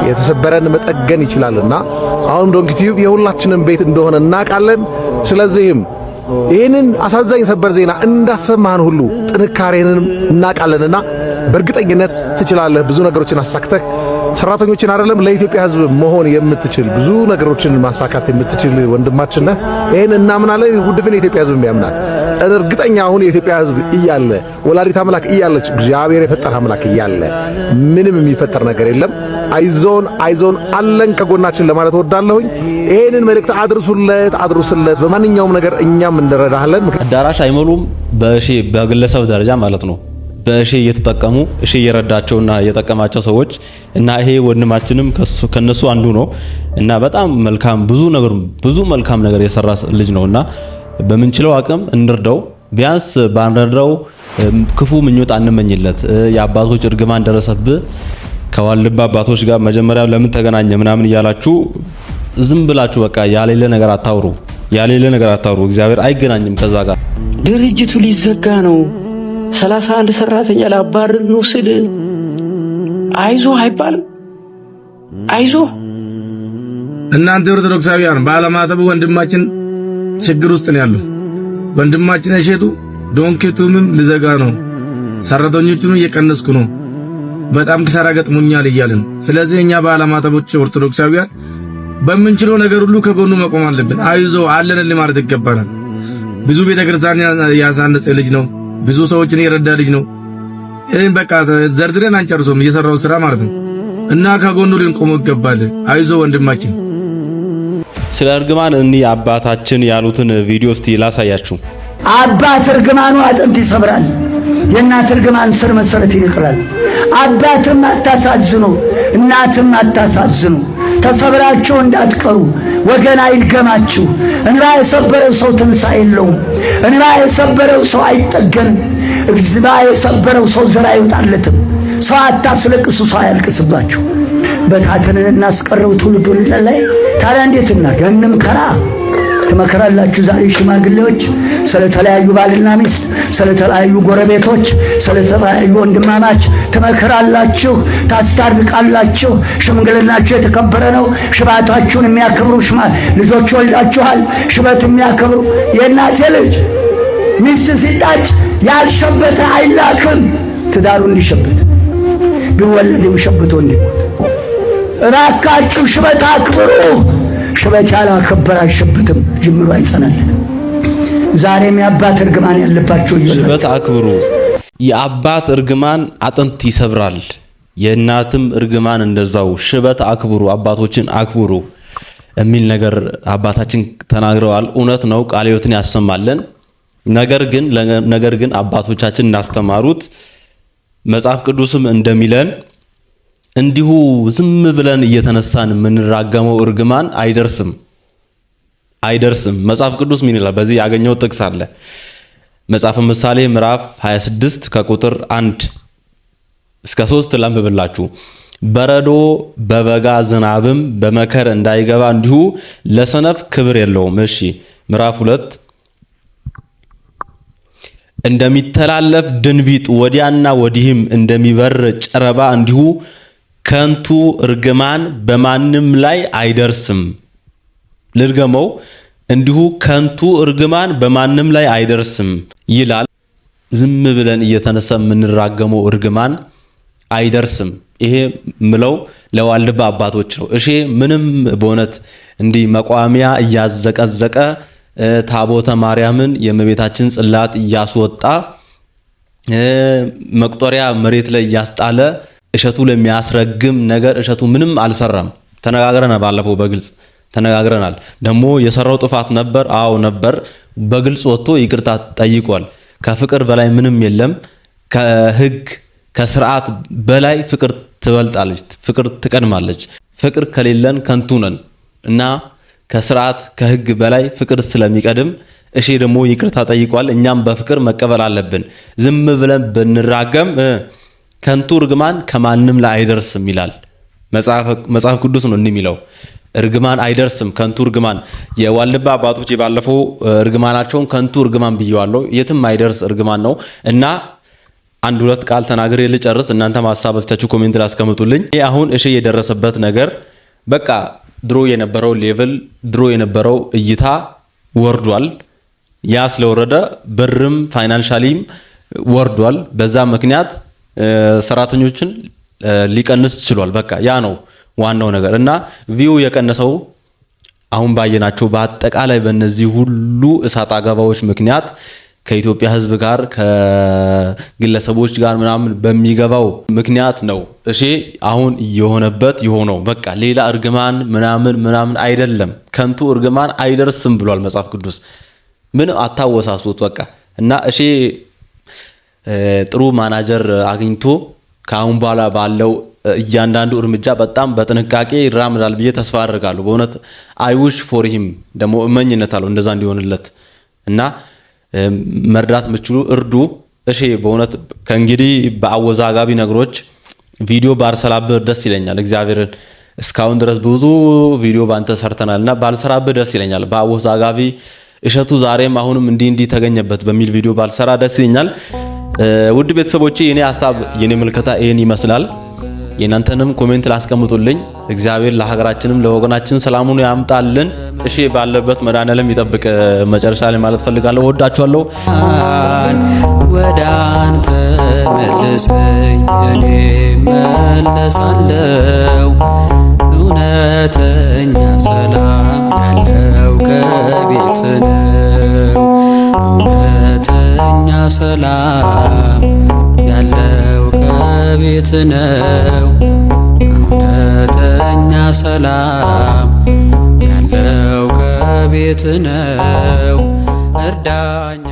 የተሰበረን መጠገን ይችላልና አሁን ዶንኪ ቲዩብ የሁላችንም ቤት እንደሆነ እናውቃለን። ስለዚህም ይህንን አሳዛኝ ሰበር ዜና እንዳሰማህን ሁሉ ጥንካሬንም እናውቃለንና በእርግጠኝነት ትችላለህ። ብዙ ነገሮችን አሳክተህ ሰራተኞችን አይደለም ለኢትዮጵያ ህዝብ መሆን የምትችል ብዙ ነገሮችን ማሳካት የምትችል ወንድማችን ነህ። ይሄን እናምናለን። ውድፍን የኢትዮጵያ ህዝብ ያምናል። እርግጠኛ አሁን የኢትዮጵያ ህዝብ እያለ ወላዲት አምላክ እያለች እግዚአብሔር የፈጠረ አምላክ እያለ ምንም የሚፈጠር ነገር የለም። አይዞን አለን ከጎናችን ለማለት ወዳለሁኝ። ይሄንን መልእክት አድርሱለት። በማንኛውም ነገር እኛም እንረዳሃለን። አዳራሽ አይሞሉም በግለሰብ ደረጃ ማለት ነው። በእሺ እየተጠቀሙ እሺ እየረዳቸውና እየጠቀማቸው ሰዎች እና ይሄ ወንድማችንም ከነሱ አንዱ ነው እና በጣም ብዙ መልካም ነገር የሰራ ልጅ ነውና በምንችለው አቅም እንርዳው። ቢያንስ ባንረዳው ክፉ ምኞት አንመኝለት። የአባቶች እርግማን ደረሰብህ ከዋልባ አባቶች ጋር መጀመሪያ ለምን ተገናኘ ምናምን እያላችሁ ዝም ብላችሁ በቃ ያሌለ ነገር አታውሩ። እግዚአብሔር አይገናኝም ከዛ ጋር። ድርጅቱ ሊዘጋ ነው 31 ሰራተኛ ላባረር ነው ስል አይዞ አይባልም። አይዞ እናንተ ኦርቶዶክሳውያን ባለማተቡ ወንድማችን ችግር ውስጥ ነው ያለው። ወንድማችን እሸቱ ዶንኪ ቲዩብም ሊዘጋ ነው፣ ሰራተኞቹን እየቀነስኩ ነው፣ በጣም ክሳራ ገጥሞኛል እያልን። ስለዚህ እኛ ባለማተቦች ኦርቶዶክሳውያን በምንችለው ነገር ሁሉ ከጎኑ መቆም አለብን። አይዞ አለንልህ ማለት ይገባናል። ብዙ ቤተክርስቲያን ያሳነጸ ልጅ ነው። ብዙ ሰዎችን የረዳ ልጅ ነው። ይሄን በቃ ዘርዝረን አንጨርሶም እየሰራው ስራ ማለት ነው እና ከጎኑ ልንቆም ይገባል። አይዞ ወንድማችን። ስለ እርግማን እኒ አባታችን ያሉትን ቪዲዮ እስቲ ላሳያችሁ። አባት እርግማኑ አጥንት ይሰብራል፣ የእናት እርግማን ስር መሰረት ይነቅላል። አባትም አታሳዝኑ፣ እናትም አታሳዝኑ፣ ተሰብራችሁ እንዳትቀሩ ወገን አይድገማችሁ። እንባ የሰበረው ሰው ትንሣኤ የለውም። እንባ የሰበረው ሰው አይጠገንም። እንባ የሰበረው ሰው ዘር አይወጣለትም። ሰው አታስለቅሱ፣ ሰው አያልቅስባችሁ። በታትንን እናስቀረው ትውልዱን ላይ ታዲያ እንዴት እናገንም ከራ ትመከራላችሁ። ዛሬ ሽማግሌዎች ስለተለያዩ ባልና ሚስት፣ ስለተለያዩ ጎረቤቶች፣ ስለተለያዩ ወንድማማች ትመከራላችሁ፣ ታስታርቃላችሁ። ሽምግልናችሁ የተከበረ ነው። ሽባታችሁን የሚያከብሩ ልጆች ወልዳችኋል። ሽበት የሚያከብሩ የእናቴ ልጅ ሚስት ሲጣጭ ያልሸበተ አይላክም። ትዳሩ እንዲሸበት ቢወለድም ሸብቶ እንዲሞት እባካችሁ ሽበት አክብሩ። ሽበት ያላከበረ አይሸበትም፣ ጅምሩ አይጸናልም። ዛሬም የአባት እርግማን ያለባችሁ ሽበት አክብሩ። የአባት እርግማን አጥንት ይሰብራል፣ የእናትም እርግማን እንደዛው። ሽበት አክብሩ፣ አባቶችን አክብሩ የሚል ነገር አባታችን ተናግረዋል። እውነት ነው፣ ቃለ ሕይወትን ያሰማልን። ነገር ግን አባቶቻችን እናስተማሩት መጽሐፍ ቅዱስም እንደሚለን እንዲሁ ዝም ብለን እየተነሳን የምንራገመው እርግማን አይደርስም። መጽሐፍ ቅዱስ ምን ይላል? በዚህ ያገኘው ጥቅስ አለ። መጽሐፈ ምሳሌ ምዕራፍ 26 ከቁጥር 1 እስከ 3 ላንብብላችሁ። በረዶ በበጋ ዝናብም በመከር እንዳይገባ እንዲሁ ለሰነፍ ክብር የለውም። እሺ ምዕራፍ 2 እንደሚተላለፍ ድንቢጥ ወዲያና ወዲህም እንደሚበር ጨረባ እንዲሁ ከንቱ እርግማን በማንም ላይ አይደርስም። ልድገመው፣ እንዲሁ ከንቱ እርግማን በማንም ላይ አይደርስም ይላል። ዝም ብለን እየተነሳ የምንራገመው እርግማን አይደርስም። ይሄ ምለው ለዋልድባ አባቶች ነው። እሺ ምንም በእውነት እንዲህ መቋሚያ እያዘቀዘቀ ታቦተ ማርያምን የእመቤታችን ጽላት እያስወጣ መቁጠሪያ መሬት ላይ እያስጣለ እሸቱ ለሚያስረግም ነገር እሸቱ ምንም አልሰራም። ተነጋግረናል፣ ባለፈው በግልጽ ተነጋግረናል። ደግሞ የሰራው ጥፋት ነበር፣ አዎ ነበር። በግልጽ ወጥቶ ይቅርታ ጠይቋል። ከፍቅር በላይ ምንም የለም። ከህግ ከስርዓት በላይ ፍቅር ትበልጣለች፣ ፍቅር ትቀድማለች። ፍቅር ከሌለን ከንቱ ነን እና ከስርዓት ከህግ በላይ ፍቅር ስለሚቀድም እሺ ደግሞ ይቅርታ ጠይቋል። እኛም በፍቅር መቀበል አለብን። ዝም ብለን ብንራገም ከንቱ እርግማን ከማንም ላይ አይደርስም ይላል መጽሐፍ ቅዱስ ነው እንደሚለው። እርግማን አይደርስም፣ ከንቱ እርግማን። የዋልድባ አባቶች ባለፈው እርግማናቸውን ከንቱ እርግማን ብየዋለሁ። የትም አይደርስ እርግማን ነው እና አንድ ሁለት ቃል ተናግሬ ልጨርስ። እናንተ ሐሳብ አስተያየታችሁ ኮሜንት ላይ አስቀምጡልኝ። አሁን እሺ የደረሰበት ነገር በቃ ድሮ የነበረው ሌቭል ድሮ የነበረው እይታ ወርዷል። ያ ስለወረደ ብርም ፋይናንሻሊም ወርዷል። በዛ ምክንያት ሰራተኞችን ሊቀንስ ችሏል። በቃ ያ ነው ዋናው ነገር እና ቪው የቀነሰው አሁን ባየናቸው በአጠቃላይ በእነዚህ ሁሉ እሳት አገባዎች ምክንያት ከኢትዮጵያ ሕዝብ ጋር ከግለሰቦች ጋር ምናምን በሚገባው ምክንያት ነው። እሺ አሁን የሆነበት የሆነው በቃ ሌላ እርግማን ምናምን አይደለም። ከንቱ እርግማን አይደርስም ብሏል መጽሐፍ ቅዱስ። ምን አታወሳስቡት በቃ እና እሺ ጥሩ ማናጀር አግኝቶ ከአሁን በኋላ ባለው እያንዳንዱ እርምጃ በጣም በጥንቃቄ ይራምዳል ብዬ ተስፋ አደርጋለሁ። በእውነት አይዊሽ ፎር ሂም ደግሞ እመኝነታለሁ እንደዛ እንዲሆንለት እና መርዳት የምትችሉ እርዱ። እሺ በእውነት ከእንግዲህ በአወዛጋቢ ነገሮች ቪዲዮ ባልሰራብህ ደስ ይለኛል። እግዚአብሔርን እስካሁን ድረስ ብዙ ቪዲዮ ባንተ ሰርተናልና ባልሰራብህ ደስ ይለኛል። በአወዛጋቢ እሸቱ ዛሬም አሁንም እንዲህ ተገኘበት በሚል ቪዲዮ ባልሰራ ደስ ይለኛል። ውድ ቤተሰቦቼ የኔ ሐሳብ የኔ ምልከታ ይሄን ይመስላል። የናንተንም ኮሜንት ላስቀምጡልኝ። እግዚአብሔር ለሀገራችንም ለወገናችን ሰላሙን ያምጣልን። እሺ ባለበት መድኃኔዓለም ይጠብቅ። መጨረሻ ላይ ማለት ፈልጋለሁ። ወዳችኋለሁ። ወደ አንተ መልሰኝ እኔ መለሳለሁ። እውነተኛ ሰላም ያለው ከቤት ነው። እውነተኛ ሰላም ያለው ከቤት ነው። እውነተኛ ሰላም ያለው ከቤት ነው እርዳኛ